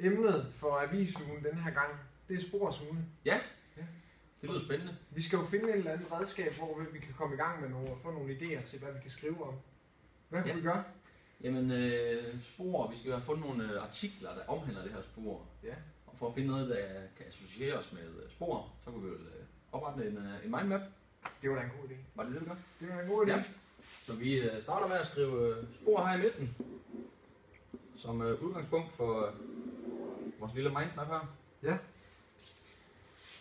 Emnet for avisugen den her gang, det er sporsugene. Ja, det lyder spændende. Vi skal jo finde et eller andet redskab, hvor vi kan komme i gang med nogle og få nogle idéer til, hvad vi kan skrive om. Hvad kan vi gøre? Jamen, spor. Vi skal have fundet nogle artikler, der omhandler det her spor. Ja. Og for at finde noget, der kan associeres med spor, så kan vi jo oprette en mindmap. Det var da en god idé. Var det det, vi gør? Det var en god idé. Ja. Så vi starter med at skrive spor her i midten. Som udgangspunkt for vores lille mindmap her. Ja.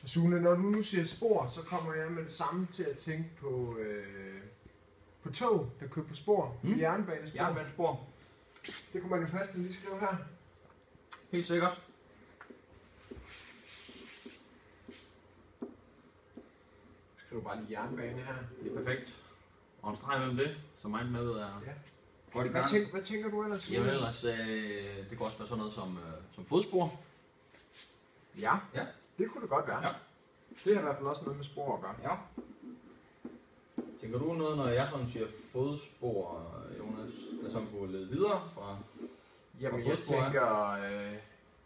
Sune, når du nu siger spor, så kommer jeg med det samme til at tænke på tog, der kører på spor. Jernbanespor. Jernbanespor. Det kunne man jo passende lige skrive her. Helt sikkert. Skriv bare lige jernbane her. Det er perfekt. Og en streg mellem det, så mindmappet er godt i gang. Hvad tænker du ellers? Jamen ellers, det kan også være sådan noget som fodspor. Ja, Ja. Det kunne det godt være. Ja. Det har i hvert fald også noget med spor at gøre. Ja. Tænker du noget, når jeg sådan siger fodspor, Jonas, der sådan kunne lede videre fra? Jamen, fra jeg fodspor, tænker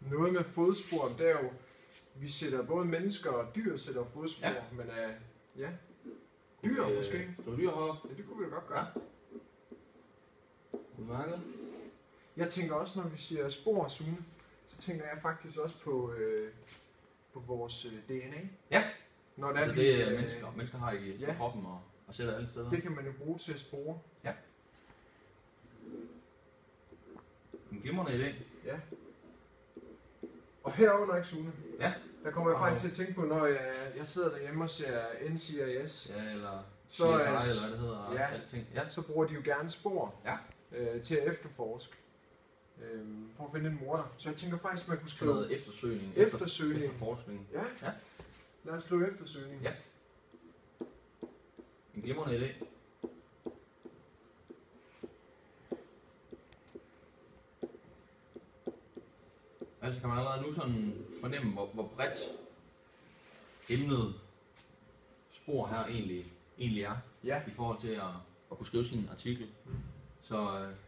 noget med fodspor, det er jo, vi sætter både mennesker og dyr sætter fodspor, men ja, dyr måske. Skal vi dyr heroppe? Ja, det kunne vi da godt gøre. Udmærket. Jeg tænker også, når vi siger spor, Sune, så tænker jeg faktisk også på vores DNA. Ja, når det altså det er mennesker har i kroppen og sætter alle steder. Det kan man jo bruge til at spore. Ja. En glimrende idé. Ja. Og herunder, ikke Sune? Ja. Der kommer jeg faktisk til at tænke på, når jeg sidder derhjemme og ser NCIS. Ja, eller så, CSI, eller hvad det hedder. Ja, alting. Ja. så bruger de jo gerne spor til at efterforske. For at finde en morder. Så jeg tænker faktisk, man kunne skrive noget eftersøgning. Efterforskning. Ja. Lad os skrive eftersøgning. Ja. En glimrende idé. Altså kan man allerede nu sådan fornemme, hvor bredt emnet spor her egentlig er, i forhold til at kunne skrive sin artikel. Så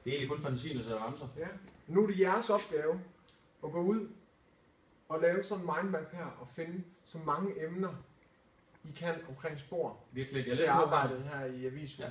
det er egentlig kun fantasien, der sætter grænser. Ja. Nu er det jeres opgave at gå ud og lave sådan en mindmap her og finde så mange emner, I kan omkring spor Virkelig, til arbejdet her i avisen. Ja.